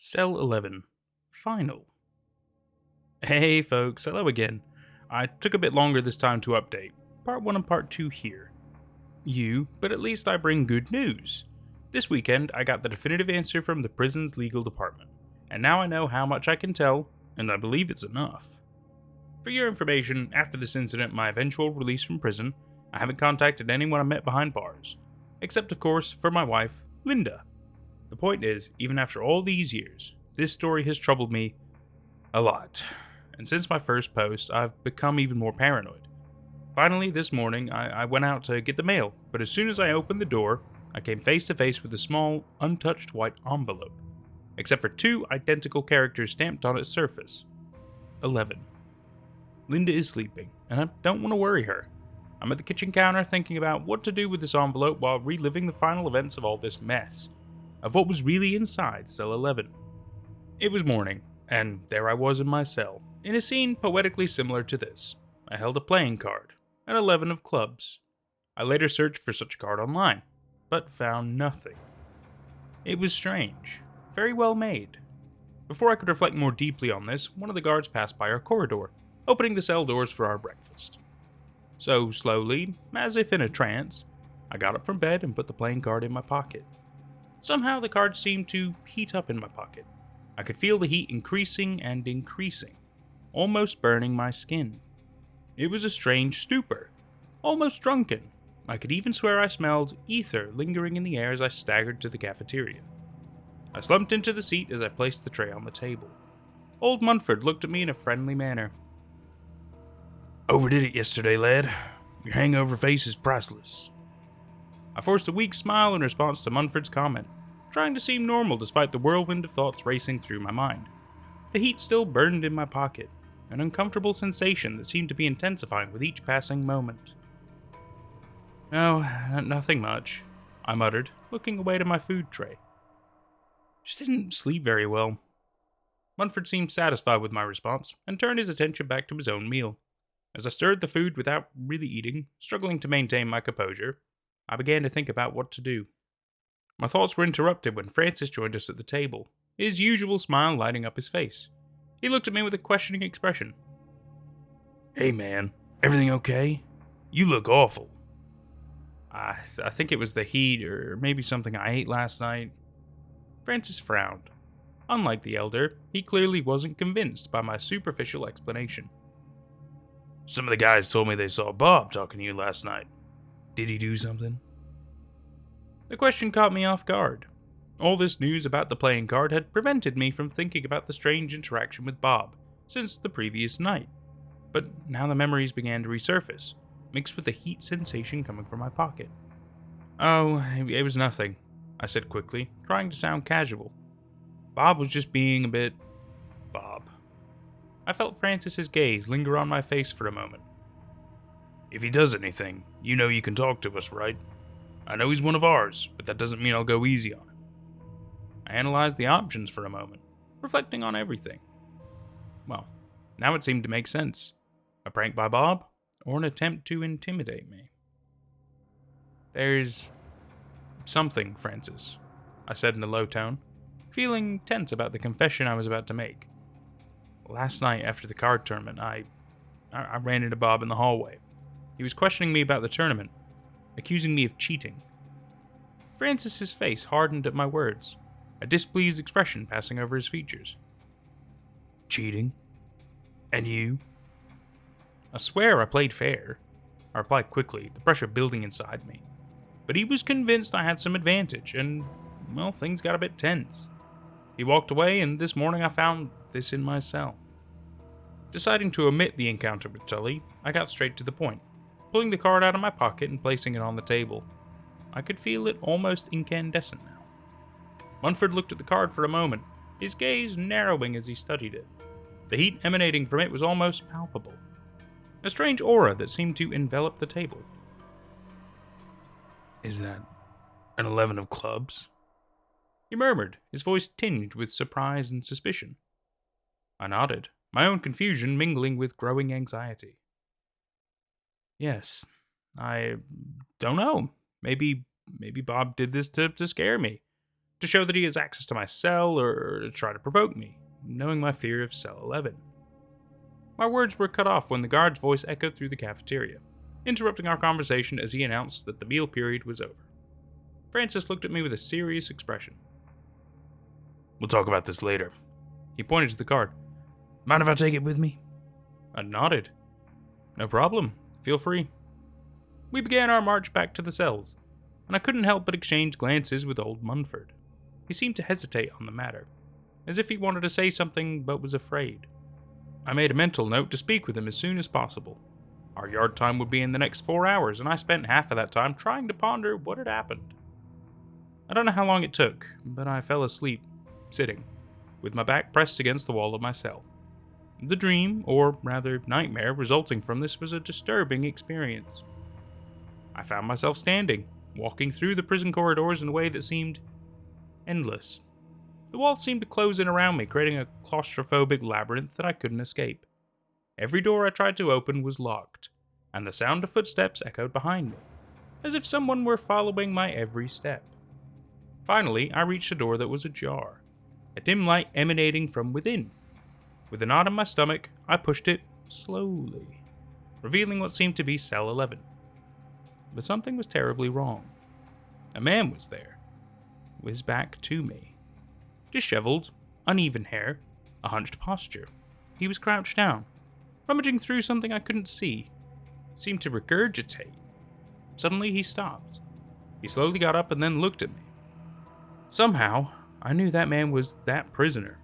Cell 11. Final. Hey folks, hello again. I took a bit longer this time to update. Part 1 and Part 2 here. But at least I bring good news. This weekend, I got the definitive answer from the prison's legal department, and now I know how much I can tell, and I believe it's enough. For your information, after this incident, my eventual release from prison, I haven't contacted anyone I met behind bars, except of course for my wife, Linda. The point is, even after all these years, this story has troubled me a lot, and since my first post, I've become even more paranoid. Finally, this morning, I went out to get the mail, but as soon as I opened the door, I came face to face with a small, untouched white envelope, except for 2 identical characters stamped on its surface. 11. Linda is sleeping, and I don't want to worry her. I'm at the kitchen counter thinking about what to do with this envelope while reliving the final events of all this mess, of what was really inside Cell 11. It was morning, and there I was in my cell, in a scene poetically similar to this. I held a playing card, an 11 of clubs. I later searched for such a card online, but found nothing. It was strange, very well made. Before I could reflect more deeply on this, one of the guards passed by our corridor, opening the cell doors for our breakfast. So slowly, as if in a trance, I got up from bed and put the playing card in my pocket. Somehow the card seemed to heat up in my pocket. I could feel the heat increasing and increasing, almost burning my skin. It was a strange stupor, almost drunken. I could even swear I smelled ether lingering in the air as I staggered to the cafeteria. I slumped into the seat as I placed the tray on the table. Old Munford looked at me in a friendly manner. "Overdid it yesterday, lad. Your hangover face is priceless." I forced a weak smile in response to Munford's comment, trying to seem normal despite the whirlwind of thoughts racing through my mind. The heat still burned in my pocket, an uncomfortable sensation that seemed to be intensifying with each passing moment. "No, nothing much," I muttered, looking away to my food tray. "Just didn't sleep very well." Munford seemed satisfied with my response and turned his attention back to his own meal. As I stirred the food without really eating, struggling to maintain my composure, I began to think about what to do. My thoughts were interrupted when Francis joined us at the table, his usual smile lighting up his face. He looked at me with a questioning expression. "Hey man, everything okay? You look awful." I think it was the heat, or maybe something I ate last night." Francis frowned. Unlike the elder, he clearly wasn't convinced by my superficial explanation. "Some of the guys told me they saw Bob talking to you last night. Did he do something?" The question caught me off guard. All this news about the playing card had prevented me from thinking about the strange interaction with Bob since the previous night. But now the memories began to resurface, mixed with the heat sensation coming from my pocket. "Oh, it was nothing," I said quickly, trying to sound casual. "Bob was just being a bit... Bob." I felt Francis's gaze linger on my face for a moment. "If he does anything, you know you can talk to us, right? I know he's one of ours, but that doesn't mean I'll go easy on him." I analyzed the options for a moment, reflecting on everything. Well, now it seemed to make sense. A prank by Bob, or an attempt to intimidate me. "There's something, Francis," I said in a low tone, feeling tense about the confession I was about to make. "Last night after the card tournament, I ran into Bob in the hallway. He was questioning me about the tournament, accusing me of cheating." Francis's face hardened at my words, a displeased expression passing over his features. "Cheating? And you?" "I swear I played fair," I replied quickly, the pressure building inside me. But he was convinced I had some advantage, and, well, things got a bit tense. He walked away, and this morning I found this in my cell. Deciding to omit the encounter with Tully, I got straight to the point, pulling the card out of my pocket and placing it on the table. I could feel it almost incandescent now. Munford looked at the card for a moment, his gaze narrowing as he studied it. The heat emanating from it was almost palpable, a strange aura that seemed to envelop the table. "Is that an 11 of clubs?" he murmured, his voice tinged with surprise and suspicion. I nodded, my own confusion mingling with growing anxiety. "Yes, I don't know. Maybe Bob did this to scare me. to show that he has access to my cell or to try to provoke me, knowing my fear of cell 11. My words were cut off when the guard's voice echoed through the cafeteria, interrupting our conversation as he announced that the meal period was over. Francis looked at me with a serious expression. "We'll talk about this later." He pointed to the card. "Mind if I take it with me?" I nodded. "No problem. Feel free." We began our march back to the cells, and I couldn't help but exchange glances with old Munford. He seemed to hesitate on the matter, as if he wanted to say something but was afraid. I made a mental note to speak with him as soon as possible. Our yard time would be in the next 4 hours, and I spent half of that time trying to ponder what had happened. I don't know how long it took, but I fell asleep, sitting, with my back pressed against the wall of my cell. The dream, or rather nightmare, resulting from this was a disturbing experience. I found myself standing, walking through the prison corridors in a way that seemed endless. The walls seemed to close in around me, creating a claustrophobic labyrinth that I couldn't escape. Every door I tried to open was locked, and the sound of footsteps echoed behind me, as if someone were following my every step. Finally, I reached a door that was ajar, a dim light emanating from within. With a knot in my stomach, I pushed it slowly, revealing what seemed to be cell 11. But something was terribly wrong. A man was there, with his back to me. Disheveled, uneven hair, a hunched posture. He was crouched down, rummaging through something I couldn't see. Seemed to regurgitate. Suddenly he stopped. He slowly got up and then looked at me. Somehow, I knew that man was that prisoner,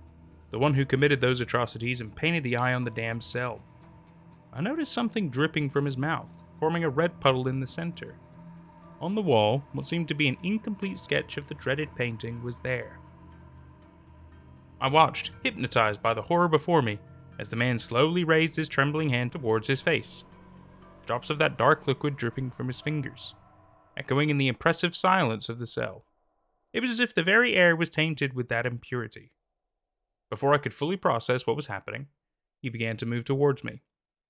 the one who committed those atrocities and painted the eye on the damned cell. I noticed something dripping from his mouth, forming a red puddle in the center. On the wall, what seemed to be an incomplete sketch of the dreaded painting was there. I watched, hypnotized by the horror before me, as the man slowly raised his trembling hand towards his face. Drops of that dark liquid dripping from his fingers, echoing in the impressive silence of the cell. It was as if the very air was tainted with that impurity. Before I could fully process what was happening, he began to move towards me,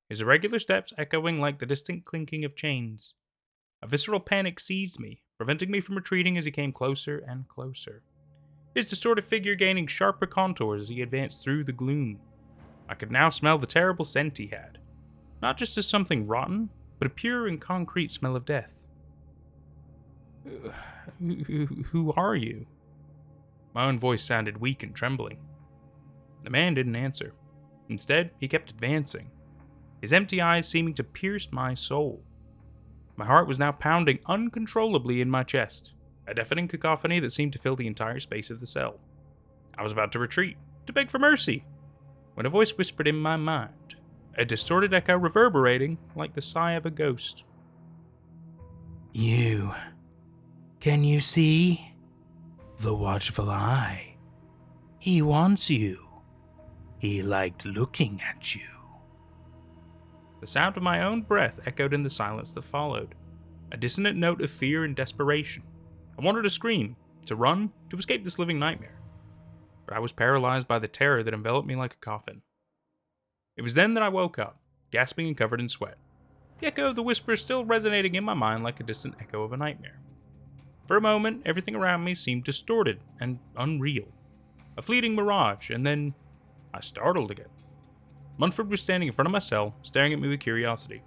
his irregular steps echoing like the distant clinking of chains. A visceral panic seized me, preventing me from retreating as he came closer and closer, his distorted figure gaining sharper contours as he advanced through the gloom. I could now smell the terrible scent he had, not just as something rotten, but a pure and concrete smell of death. Who are you?" My own voice sounded weak and trembling. The man didn't answer. Instead, he kept advancing, his empty eyes seeming to pierce my soul. My heart was now pounding uncontrollably in my chest, a deafening cacophony that seemed to fill the entire space of the cell. I was about to retreat, to beg for mercy, when a voice whispered in my mind, a distorted echo reverberating like the sigh of a ghost. Can you see? The watchful eye. He wants you. He liked looking at you." The sound of my own breath echoed in the silence that followed, a dissonant note of fear and desperation. I wanted to scream, to run, to escape this living nightmare, but I was paralyzed by the terror that enveloped me like a coffin. It was then that I woke up, gasping and covered in sweat, the echo of the whisper still resonating in my mind like a distant echo of a nightmare. For a moment, everything around me seemed distorted and unreal, a fleeting mirage, and then I startled again. Munford was standing in front of my cell, staring at me with curiosity.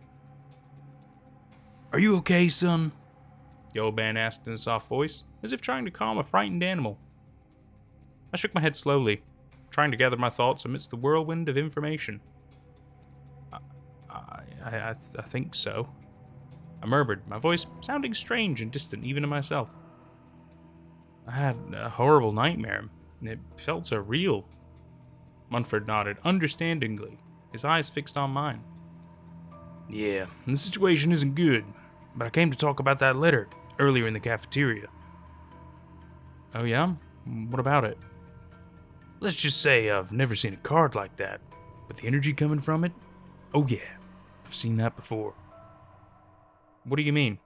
"Are you okay, son?" the old man asked in a soft voice, as if trying to calm a frightened animal. I shook my head slowly, trying to gather my thoughts amidst the whirlwind of information. I think so," I murmured, my voice sounding strange and distant even to myself. "I had a horrible nightmare. It felt so real." Munford nodded understandingly, his eyes fixed on mine. "Yeah, the situation isn't good, but I came to talk about that letter earlier in the cafeteria." "Oh yeah? What about it?" "Let's just say I've never seen a card like that, but the energy coming from it, oh yeah, I've seen that before." "What do you mean?"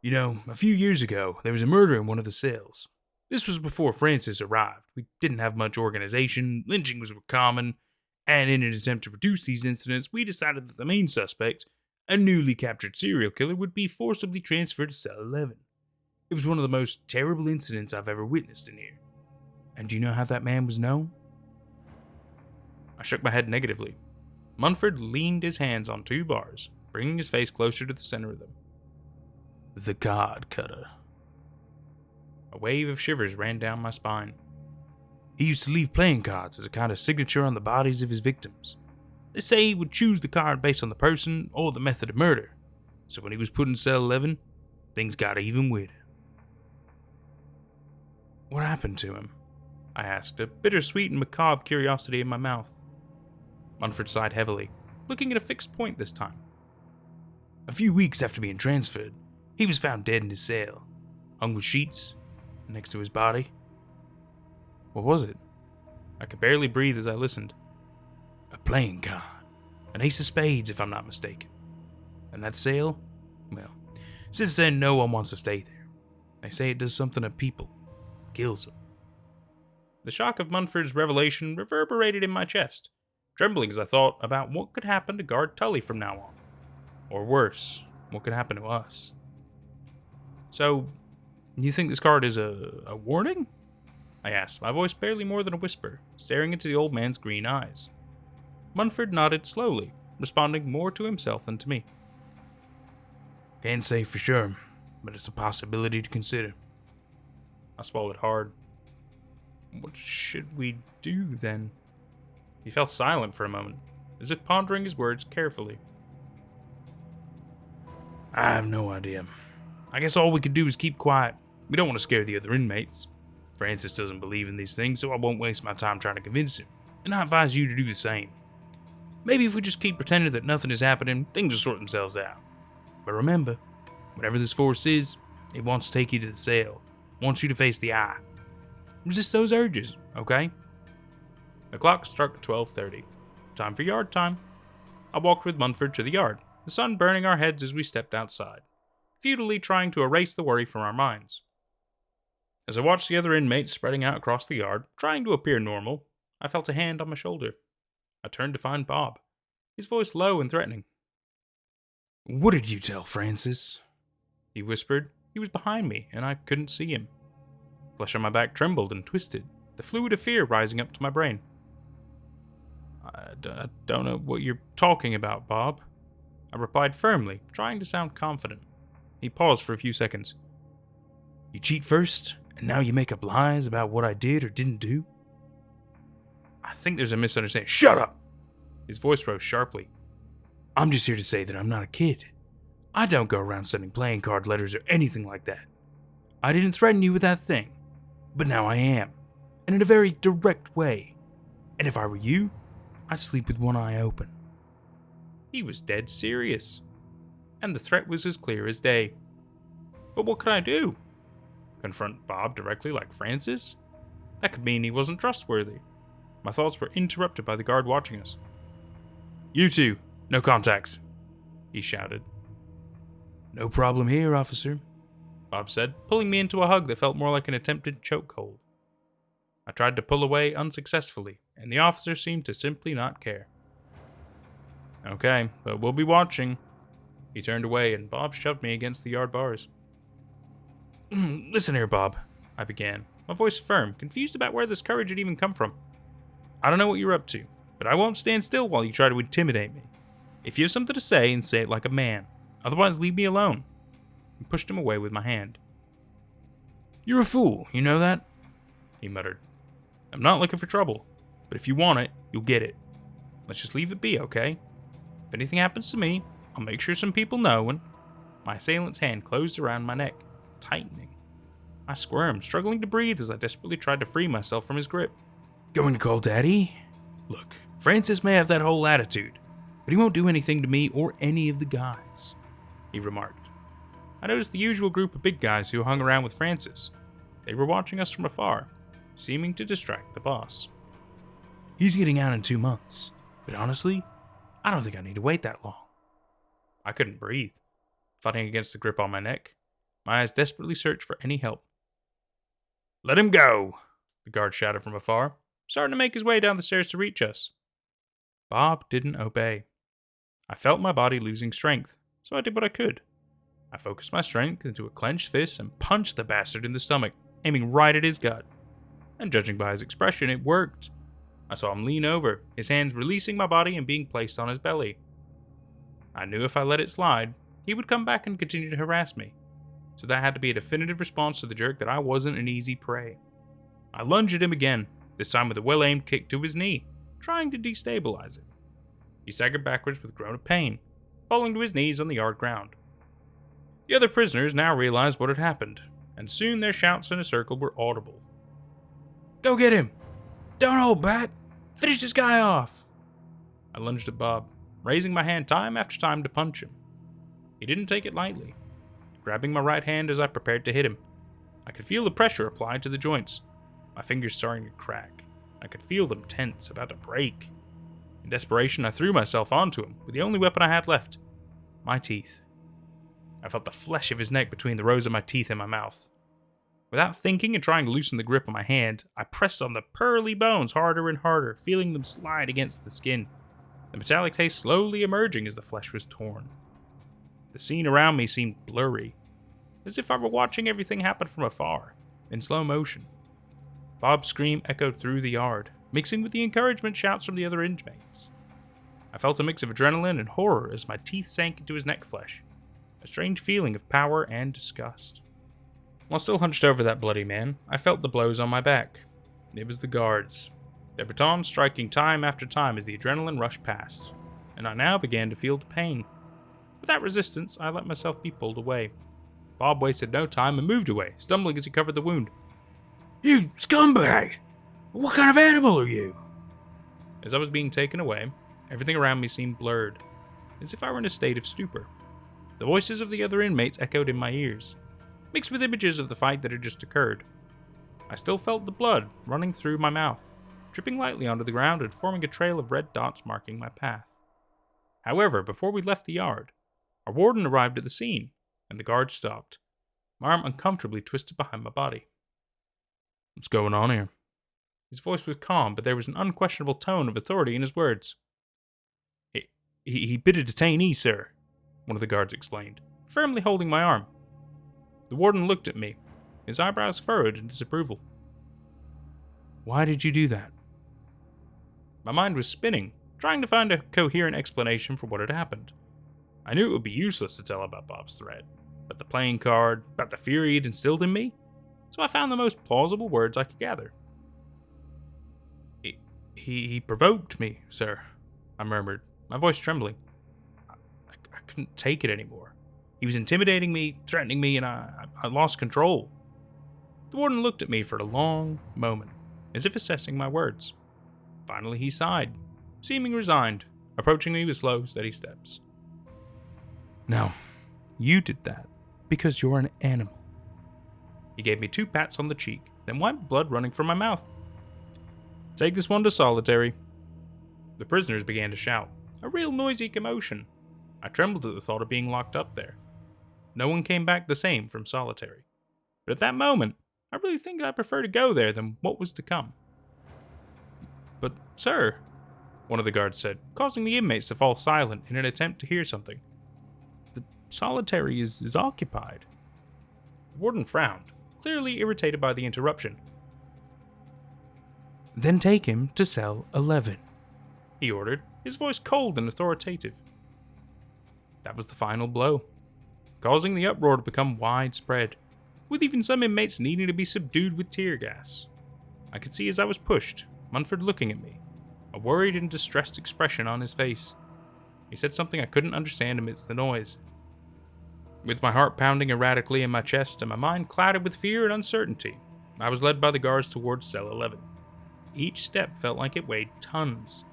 "You know, a few years ago, there was a murder in one of the cells. This was before Francis arrived. We didn't have much organization, lynchings were common, and in an attempt to reduce these incidents, we decided that the main suspect, a newly captured serial killer, would be forcibly transferred to Cell 11. It was one of the most terrible incidents I've ever witnessed in here. And do you know how that man was known? I shook my head negatively. Munford leaned his hands on 2 bars, bringing his face closer to the center of them. The card cutter. A wave of shivers ran down my spine. He used to leave playing cards as a kind of signature on the bodies of his victims. They say he would choose the card based on the person or the method of murder. So when he was put in cell 11, things got even weirder. What happened to him? I asked, a bittersweet and macabre curiosity in my mouth. Munford sighed heavily, looking at a fixed point this time. A few weeks after being transferred, he was found dead in his cell, hung with sheets, next to his body. What was it? I could barely breathe as I listened. A playing card. An ace of spades, if I'm not mistaken. And that cell? Well, since then no one wants to stay there. They say it does something to people. Kills them. The shock of Munford's revelation reverberated in my chest, trembling as I thought about what could happen to Guard Tully from now on. Or worse, what could happen to us. So, you think this card is a warning? I asked, my voice barely more than a whisper, staring into the old man's green eyes. Munford nodded slowly, responding more to himself than to me. Can't say for sure, but it's a possibility to consider. I swallowed hard. What should we do, then? He fell silent for a moment, as if pondering his words carefully. I have no idea. I guess all we could do is keep quiet. We don't want to scare the other inmates. Francis doesn't believe in these things, so I won't waste my time trying to convince him, and I advise you to do the same. Maybe if we just keep pretending that nothing is happening, things will sort themselves out. But remember, whatever this force is, it wants to take you to the cell, wants you to face the eye. Resist those urges, okay? The clock struck 12:30. Time for yard time. I walked with Munford to the yard, the sun burning our heads as we stepped outside, futilely trying to erase the worry from our minds. As I watched the other inmates spreading out across the yard, trying to appear normal, I felt a hand on my shoulder. I turned to find Bob, his voice low and threatening. What did you tell Francis? He whispered. He was behind me, and I couldn't see him. Flesh on my back trembled and twisted, the fluid of fear rising up to my brain. I don't know what you're talking about, Bob. I replied firmly, trying to sound confident. He paused for a few seconds. You cheat first, and now you make up lies about what I did or didn't do? I think there's a misunderstanding. Shut up! His voice rose sharply. I'm just here to say that I'm not a kid. I don't go around sending playing card letters or anything like that. I didn't threaten you with that thing, but now I am, and in a very direct way. And if I were you, I'd sleep with one eye open. He was dead serious, and the threat was as clear as day. But what could I do? Confront Bob directly like Francis? That could mean he wasn't trustworthy. My thoughts were interrupted by the guard watching us. You two, no contact, he shouted. No problem here, officer, Bob said, pulling me into a hug that felt more like an attempted chokehold. I tried to pull away unsuccessfully, and the officer seemed to simply not care. Okay, but we'll be watching. He turned away, and Bob shoved me against the yard bars. Listen here, Bob, I began, my voice firm, confused about where this courage had even come from. I don't know what you're up to, but I won't stand still while you try to intimidate me. If you have something to say, and say it like a man. Otherwise, leave me alone. I pushed him away with my hand. You're a fool, you know that? He muttered. I'm not looking for trouble, but if you want it, you'll get it. Let's just leave it be, okay? If anything happens to me, I'll make sure some people know, and... My assailant's hand closed around my neck, tightening. I squirmed, struggling to breathe as I desperately tried to free myself from his grip. Going to call Daddy? Look, Francis may have that whole attitude, but he won't do anything to me or any of the guys, he remarked. I noticed the usual group of big guys who hung around with Francis. They were watching us from afar, seeming to distract the boss. He's getting out in 2 months, but honestly, I don't think I need to wait that long. I couldn't breathe, fighting against the grip on my neck. My eyes desperately searched for any help. Let him go, the guard shouted from afar, starting to make his way down the stairs to reach us. Bob didn't obey. I felt my body losing strength, so I did what I could. I focused my strength into a clenched fist and punched the bastard in the stomach, aiming right at his gut. And judging by his expression, it worked. I saw him lean over, his hands releasing my body and being placed on his belly. I knew if I let it slide, he would come back and continue to harass me. So that had to be a definitive response to the jerk that I wasn't an easy prey. I lunged at him again, this time with a well-aimed kick to his knee, trying to destabilize it. He staggered backwards with a groan of pain, falling to his knees on the yard ground. The other prisoners now realized what had happened, and soon their shouts in a circle were audible. "Go get him! Don't hold back! Finish this guy off!" I lunged at Bob, raising my hand time after time to punch him. He didn't take it lightly, grabbing my right hand as I prepared to hit him. I could feel the pressure applied to the joints, my fingers starting to crack. I could feel them tense, about to break. In desperation, I threw myself onto him with the only weapon I had left, my teeth. I felt the flesh of his neck between the rows of my teeth and my mouth. Without thinking and trying to loosen the grip on my hand, I pressed on the pearly bones harder and harder, feeling them slide against the skin, the metallic taste slowly emerging as the flesh was torn. The scene around me seemed blurry, as if I were watching everything happen from afar, in slow motion. Bob's scream echoed through the yard, mixing with the encouragement shouts from the other inmates. I felt a mix of adrenaline and horror as my teeth sank into his neck flesh, a strange feeling of power and disgust. While still hunched over that bloody man, I felt the blows on my back. It was the guards, their batons striking time after time as the adrenaline rushed past, and I now began to feel the pain. Without resistance, I let myself be pulled away. Bob wasted no time and moved away, stumbling as he covered the wound. "You scumbag! What kind of animal are you?" As I was being taken away, everything around me seemed blurred, as if I were in a state of stupor. The voices of the other inmates echoed in my ears, mixed with images of the fight that had just occurred. I still felt the blood running through my mouth, dripping lightly onto the ground and forming a trail of red dots marking my path. However, before we left the yard, our warden arrived at the scene, and the guard stopped, my arm uncomfortably twisted behind my body. "What's going on here?" His voice was calm, but there was an unquestionable tone of authority in his words. He bit a detainee, sir," one of the guards explained, firmly holding my arm. The warden looked at me, his eyebrows furrowed in disapproval. "Why did you do that?" My mind was spinning, trying to find a coherent explanation for what had happened. I knew it would be useless to tell about Bob's threat, about the playing card, about the fury he'd instilled in me, so I found the most plausible words I could gather. He provoked me, sir," I murmured, my voice trembling. I couldn't take it anymore. He was intimidating me, threatening me, and I lost control. The warden looked at me for a long moment, as if assessing my words. Finally he sighed, seeming resigned, approaching me with slow, steady steps. "No, you did that because you're an animal." He gave me 2 pats on the cheek, then wiped blood running from my mouth. "Take this one to solitary." The prisoners began to shout, a real noisy commotion. I trembled at the thought of being locked up there. No one came back the same from solitary. But at that moment, I really think I'd prefer to go there than what was to come. "But, sir," one of the guards said, causing the inmates to fall silent in an attempt to hear something. "The solitary is occupied." The warden frowned, clearly irritated by the interruption. "Then take him to cell 11, he ordered, his voice cold and authoritative. That was the final blow, causing the uproar to become widespread, with even some inmates needing to be subdued with tear gas. I could see as I was pushed, Munford looking at me, a worried and distressed expression on his face. He said something I couldn't understand amidst the noise. With my heart pounding erratically in my chest and my mind clouded with fear and uncertainty, I was led by the guards towards cell 11. Each step felt like it weighed tons,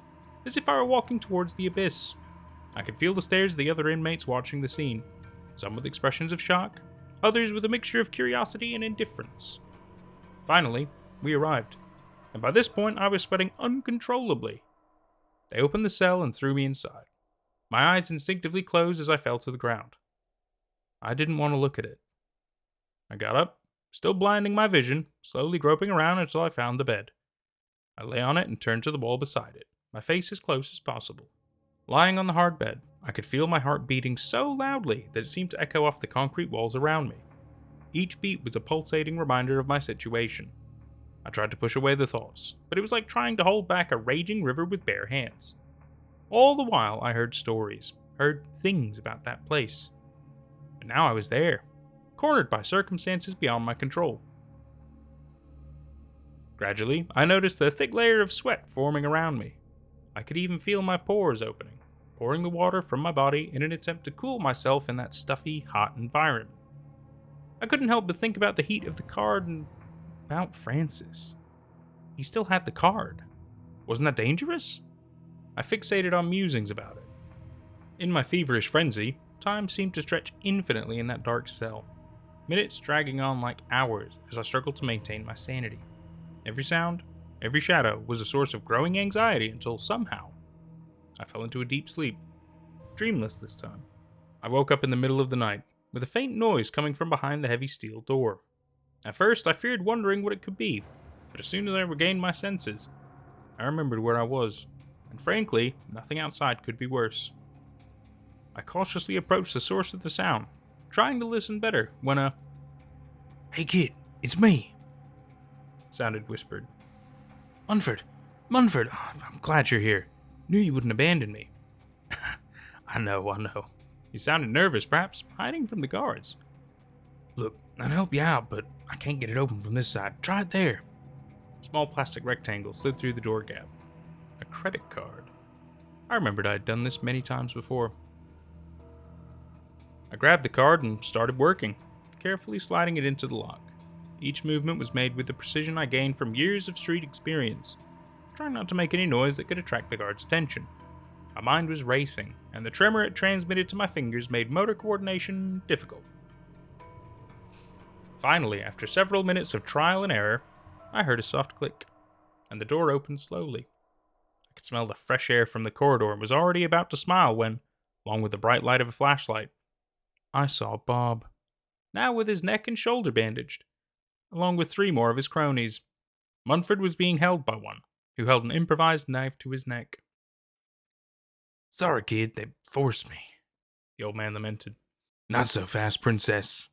as if I were walking towards the abyss. I could feel the stares of the other inmates watching the scene, some with expressions of shock, others with a mixture of curiosity and indifference. Finally, we arrived, and by this point I was sweating uncontrollably. They opened the cell and threw me inside. My eyes instinctively closed as I fell to the ground. I didn't want to look at it. I got up, still blinding my vision, slowly groping around until I found the bed. I lay on it and turned to the wall beside it, my face as close as possible. Lying on the hard bed, I could feel my heart beating so loudly that it seemed to echo off the concrete walls around me. Each beat was a pulsating reminder of my situation. I tried to push away the thoughts, but it was like trying to hold back a raging river with bare hands. All the while, I heard stories, heard things about that place. And now I was there, cornered by circumstances beyond my control. Gradually, I noticed a thick layer of sweat forming around me. I could even feel my pores opening, pouring the water from my body in an attempt to cool myself in that stuffy, hot environment. I couldn't help but think about the heat of the card and about Francis. He still had the card. Wasn't that dangerous? I fixated on musings about it. In my feverish frenzy, time seemed to stretch infinitely in that dark cell, minutes dragging on like hours as I struggled to maintain my sanity. Every sound, every shadow was a source of growing anxiety until somehow I fell into a deep sleep, dreamless this time. I woke up in the middle of the night, with a faint noise coming from behind the heavy steel door. At first, I feared wondering what it could be, but as soon as I regained my senses, I remembered where I was, and frankly, nothing outside could be worse. I cautiously approached the source of the sound, trying to listen better, when a "Hey kid, it's me," sounded whispered. Munford, I'm glad you're here. Knew you wouldn't abandon me." I know. You sounded nervous, perhaps hiding from the guards. "Look, I'd help you out, but I can't get it open from this side. Try it there." A small plastic rectangle slid through the door gap. A credit card. I remembered I had done this many times before. I grabbed the card and started working, carefully sliding it into the lock. Each movement was made with the precision I gained from years of street experience, trying not to make any noise that could attract the guard's attention. My mind was racing, and the tremor it transmitted to my fingers made motor coordination difficult. Finally, after several minutes of trial and error, I heard a soft click, and the door opened slowly. I could smell the fresh air from the corridor and was already about to smile when, along with the bright light of a flashlight, I saw Bob, now with his neck and shoulder bandaged, along with 3 more of his cronies. Munford was being held by one, who held an improvised knife to his neck. "Sorry, kid, they forced me," the old man lamented. "Not so fast, princess."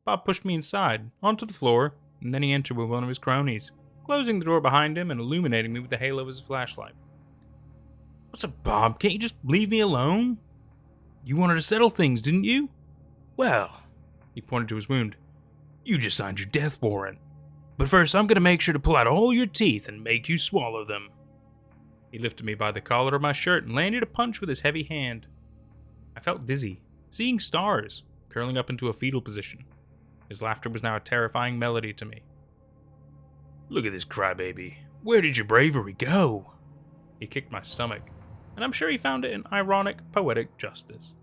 Bob pushed me inside, onto the floor, and then he entered with one of his cronies, closing the door behind him and illuminating me with the halo of his flashlight. "What's up, Bob? Can't you just leave me alone? You wanted to settle things, didn't you? Well," he pointed to his wound, "you just signed your death warrant. But first, I'm going to make sure to pull out all your teeth and make you swallow them." He lifted me by the collar of my shirt and landed a punch with his heavy hand. I felt dizzy, seeing stars, curling up into a fetal position. His laughter was now a terrifying melody to me. "Look at this crybaby. Where did your bravery go?" He kicked my stomach, and I'm sure he found it an ironic, poetic justice.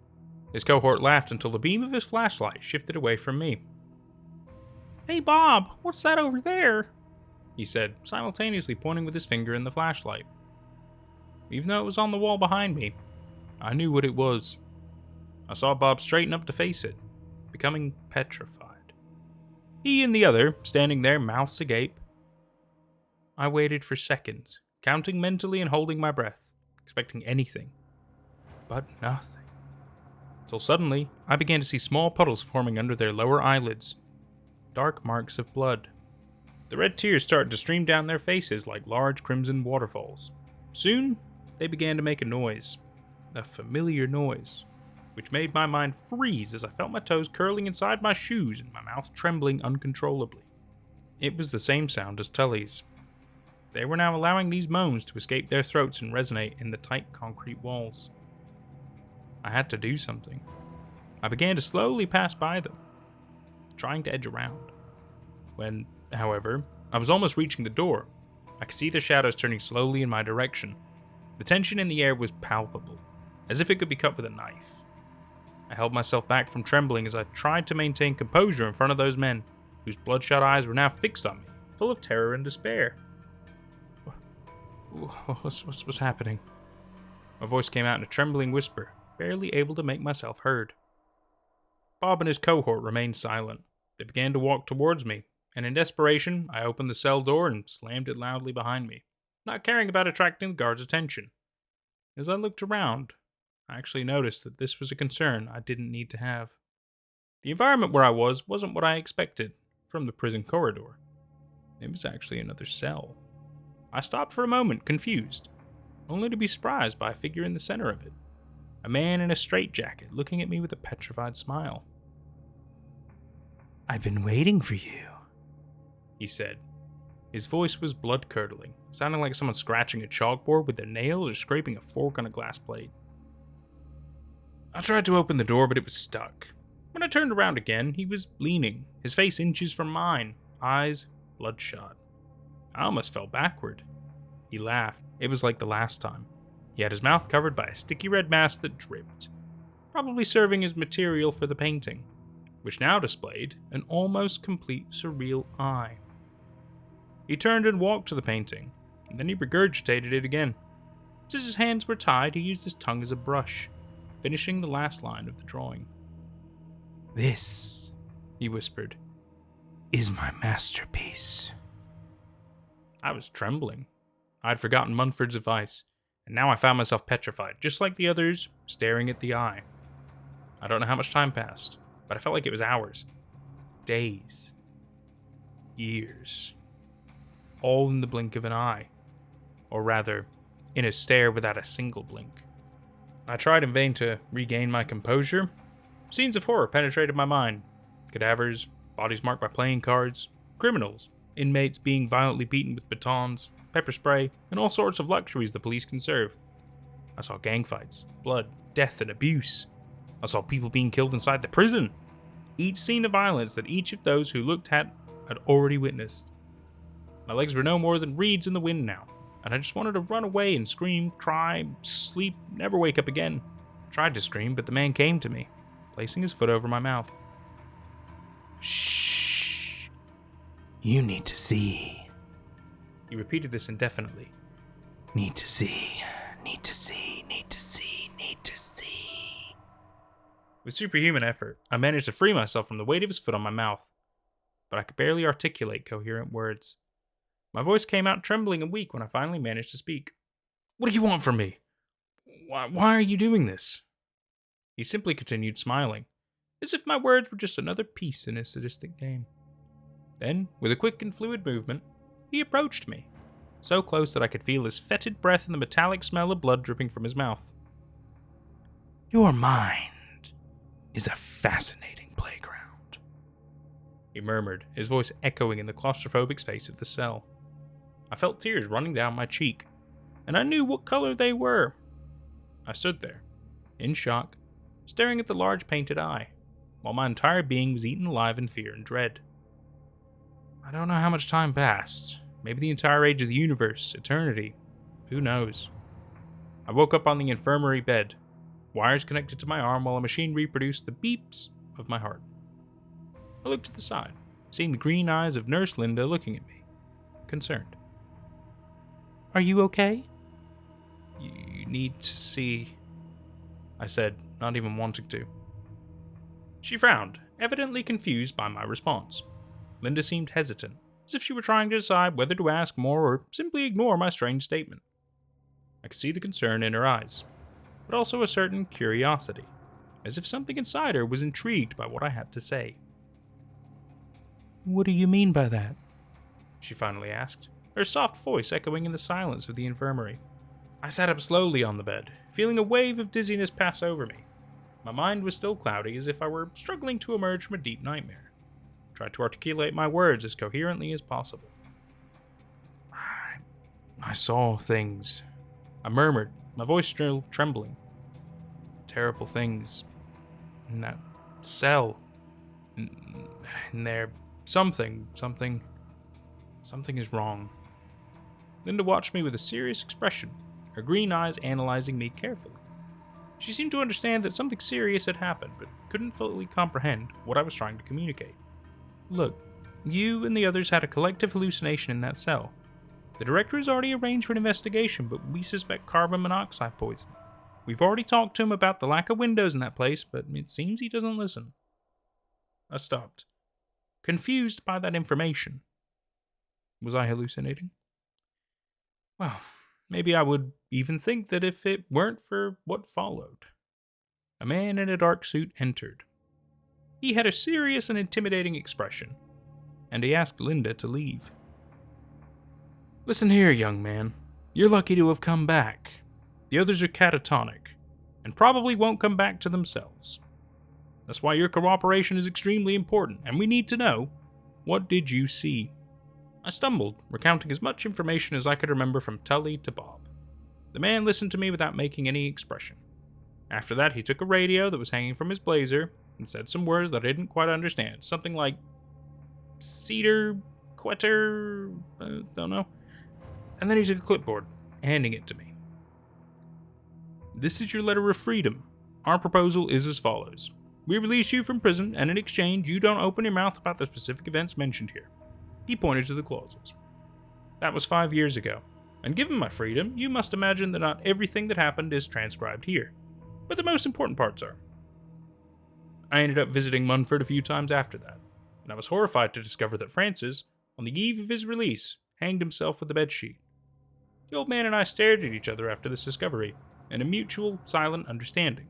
His cohort laughed until the beam of his flashlight shifted away from me. "Hey Bob, what's that over there?" he said, simultaneously pointing with his finger in the flashlight. Even though it was on the wall behind me, I knew what it was. I saw Bob straighten up to face it, becoming petrified. He and the other, standing there, mouths agape. I waited for seconds, counting mentally and holding my breath, expecting anything. But nothing. Till suddenly, I began to see small puddles forming under their lower eyelids. Dark marks of blood. The red tears started to stream down their faces like large crimson waterfalls. Soon, they began to make a noise. A familiar noise, which made my mind freeze as I felt my toes curling inside my shoes and my mouth trembling uncontrollably. It was the same sound as Tully's. They were now allowing these moans to escape their throats and resonate in the tight concrete walls. I had to do something. I began to slowly pass by them, trying to edge around. When, however, I was almost reaching the door, I could see the shadows turning slowly in my direction. The tension in the air was palpable, as if it could be cut with a knife. I held myself back from trembling as I tried to maintain composure in front of those men, whose bloodshot eyes were now fixed on me, full of terror and despair. What's happening? My voice came out in a trembling whisper, barely able to make myself heard. Bob and his cohort remained silent. They began to walk towards me, and in desperation, I opened the cell door and slammed it loudly behind me, not caring about attracting the guards' attention. As I looked around, I actually noticed that this was a concern I didn't need to have. The environment where I wasn't what I expected from the prison corridor. It was actually another cell. I stopped for a moment, confused, only to be surprised by a figure in the center of it. A man in a straitjacket looking at me with a petrified smile. "I've been waiting for you," he said. His voice was blood-curdling, sounding like someone scratching a chalkboard with their nails or scraping a fork on a glass plate. I tried to open the door, but it was stuck. When I turned around again, he was leaning, his face inches from mine, eyes bloodshot. I almost fell backward. He laughed. It was like the last time. He had his mouth covered by a sticky red mask that dripped, probably serving as material for the painting, which now displayed an almost complete surreal eye. He turned and walked to the painting, and then he regurgitated it again. Since his hands were tied, he used his tongue as a brush, finishing the last line of the drawing. "This," he whispered, "is my masterpiece." I was trembling. I had forgotten Munford's advice, and now I found myself petrified, just like the others, staring at the eye. I don't know how much time passed, but I felt like it was hours. Days. Years. All in the blink of an eye. Or rather, in a stare without a single blink. I tried in vain to regain my composure. Scenes of horror penetrated my mind. Cadavers, bodies marked by playing cards, criminals, inmates being violently beaten with batons, pepper spray, and all sorts of luxuries the police can serve. I saw gang fights, blood, death, and abuse. I saw people being killed inside the prison. Each scene of violence that each of those who looked at had already witnessed. My legs were no more than reeds in the wind now, and I just wanted to run away and scream, cry, sleep, never wake up again. I tried to scream, but the man came to me, placing his foot over my mouth. "Shh. You need to see." He repeated this indefinitely. "Need to see, need to see, need to see, need to see." With superhuman effort, I managed to free myself from the weight of his foot on my mouth, but I could barely articulate coherent words. My voice came out trembling and weak when I finally managed to speak. "What do you want from me? Why are you doing this?" He simply continued smiling, as if my words were just another piece in his sadistic game. Then, with a quick and fluid movement, he approached me, so close that I could feel his fetid breath and the metallic smell of blood dripping from his mouth. "Your mind is a fascinating playground," he murmured, his voice echoing in the claustrophobic space of the cell. I felt tears running down my cheek, and I knew what color they were. I stood there, in shock, staring at the large painted eye, while my entire being was eaten alive in fear and dread. I don't know how much time passed. Maybe the entire age of the universe, eternity. Who knows? I woke up on the infirmary bed, wires connected to my arm while a machine reproduced the beeps of my heart. I looked to the side, seeing the green eyes of Nurse Linda looking at me, concerned. "Are you okay?" "You need to see," I said, not even wanting to. She frowned, evidently confused by my response. Linda seemed hesitant, as if she were trying to decide whether to ask more or simply ignore my strange statement. I could see the concern in her eyes, but also a certain curiosity, as if something inside her was intrigued by what I had to say. "What do you mean by that?" she finally asked, her soft voice echoing in the silence of the infirmary. I sat up slowly on the bed, feeling a wave of dizziness pass over me. My mind was still cloudy, as if I were struggling to emerge from a deep nightmare. I tried to articulate my words as coherently as possible. I saw things," I murmured, my voice still trembling. "Terrible things. In that cell. In there. Something is wrong." Linda watched me with a serious expression, her green eyes analyzing me carefully. She seemed to understand that something serious had happened, but couldn't fully comprehend what I was trying to communicate. "Look, you and the others had a collective hallucination in that cell. The director has already arranged for an investigation, but we suspect carbon monoxide poisoning. We've already talked to him about the lack of windows in that place, but it seems he doesn't listen." I stopped, confused by that information. Was I hallucinating? Well, maybe I would even think that if it weren't for what followed. A man in a dark suit entered. He had a serious and intimidating expression, and he asked Linda to leave. "Listen here, young man. You're lucky to have come back. The others are catatonic, and probably won't come back to themselves. That's why your cooperation is extremely important, and we need to know, what did you see?" I stumbled, recounting as much information as I could remember from Tully to Bob. The man listened to me without making any expression. After that, he took a radio that was hanging from his blazer and said some words that I didn't quite understand. Something like cedar, quetter, don't know. And then he took a clipboard, handing it to me. "This is your letter of freedom. Our proposal is as follows. We release you from prison, and in exchange, you don't open your mouth about the specific events mentioned here." He pointed to the clauses. "That was 5 years ago, and given my freedom, you must imagine that not everything that happened is transcribed here, but the most important parts are. I ended up visiting Munford a few times after that, and I was horrified to discover that Francis, on the eve of his release, hanged himself with a bedsheet. The old man and I stared at each other after this discovery, in a mutual, silent understanding.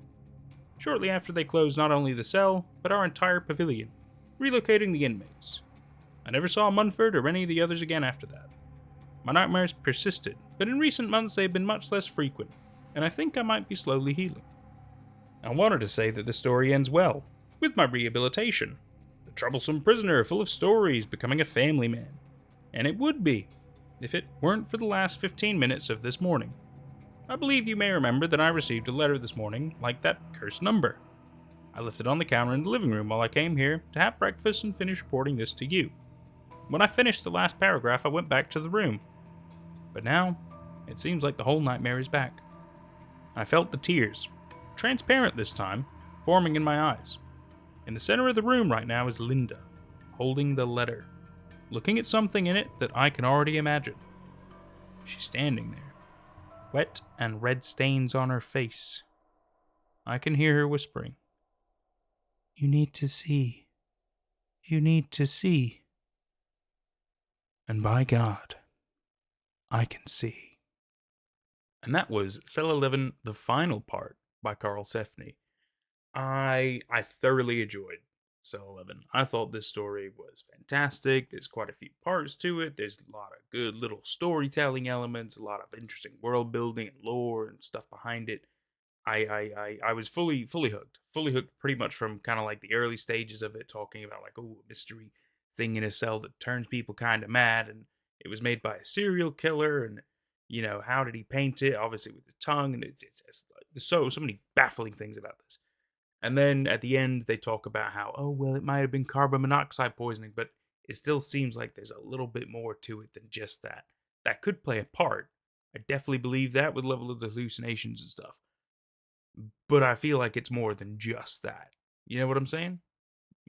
Shortly after, they closed not only the cell, but our entire pavilion, relocating the inmates. I never saw Munford or any of the others again after that. My nightmares persisted, but in recent months they have been much less frequent, and I think I might be slowly healing. I wanted to say that the story ends well, with my rehabilitation. The troublesome prisoner full of stories becoming a family man. And it would be, if it weren't for the last 15 minutes of this morning. I believe you may remember that I received a letter this morning like that cursed number. I left it on the counter in the living room while I came here to have breakfast and finish reporting this to you. When I finished the last paragraph, I went back to the room. But now, it seems like the whole nightmare is back. I felt the tears, transparent this time, forming in my eyes. In the center of the room right now is Linda, holding the letter, looking at something in it that I can already imagine. She's standing there, wet and red stains on her face. I can hear her whispering, "You need to see. You need to see." And by God, I can see. And that was Cell 11, the final part by Carl Sefni. I thoroughly enjoyed Cell 11. I thought this story was fantastic. There's quite a few parts to it. There's a lot of good little storytelling elements, a lot of interesting world building and lore and stuff behind it. I was fully hooked. Fully hooked pretty much from kind of like the early stages of it, talking about like, oh, a mystery thing in a cell that turns people kind of mad, and it was made by a serial killer, and you know, how did he paint it? Obviously with his tongue, and it's just there's so many baffling things about this. And then at the end, they talk about how, oh, well, it might have been carbon monoxide poisoning, but it still seems like there's a little bit more to it than just that. That could play a part. I definitely believe that with level of the hallucinations and stuff. But I feel like it's more than just that. You know what I'm saying?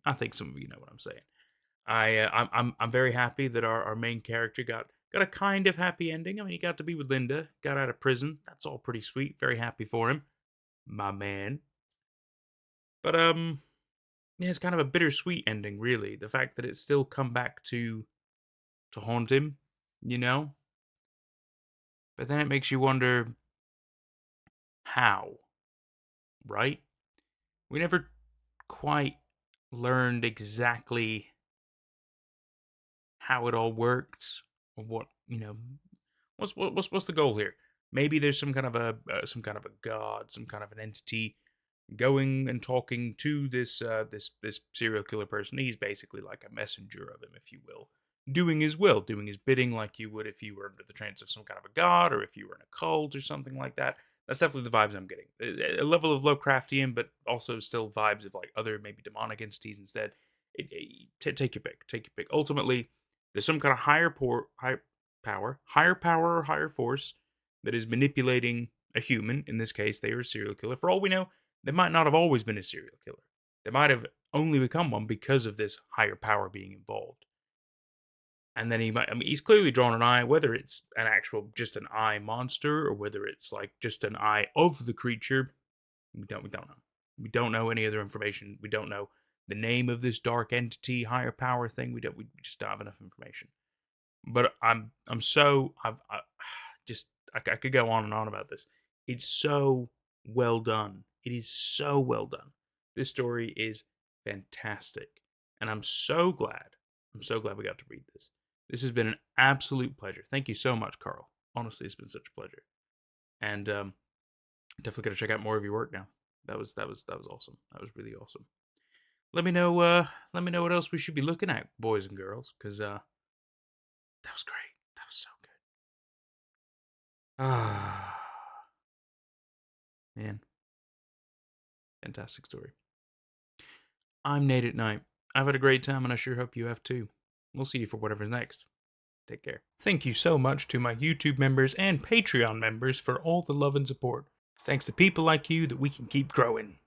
I think some of you know what I'm saying. I'm very happy that our main character got a kind of happy ending. I mean, he got to be with Linda, got out of prison. That's all pretty sweet. Very happy for him, my man. But yeah, it's kind of a bittersweet ending, really. The fact that it's still come back to haunt him, you know. But then it makes you wonder how, right? We never quite learned exactly how it all works, or what, you know, what's the goal here? Maybe there's some kind of a god, some kind of an entity going and talking to this serial killer person. He's basically like a messenger of him, if you will, doing his will, doing his bidding, like you would if you were under the trance of some kind of a god, or if you were in a cult or something like that. That's definitely the vibes I'm getting. A level of Lovecraftian, but also still vibes of like other maybe demonic entities instead. Take your pick. Take your pick. Ultimately, there's some kind of higher power, or higher force that is manipulating a human. In this case, they are a serial killer. For all we know, they might not have always been a serial killer. They might have only become one because of this higher power being involved. And then he's clearly drawn an eye, whether it's an actual, just an eye monster, or whether it's like just an eye of the creature. We don't know. We don't know any other information. We don't know the name of this dark entity, higher power thing. We just don't have enough information. But I could go on and on about this. It's so well done. It is so well done. This story is fantastic. And I'm so glad we got to read this. This has been an absolute pleasure. Thank you so much, Carl. Honestly, it's been such a pleasure. And definitely got to check out more of your work now. That was awesome. That was really awesome. Let me know what else we should be looking at, boys and girls, because that was great. That was so good. Ah, man. Fantastic story. I'm Nate at Night. I've had a great time, and I sure hope you have too. We'll see you for whatever's next. Take care. Thank you so much to my YouTube members and Patreon members for all the love and support. It's thanks to people like you that we can keep growing.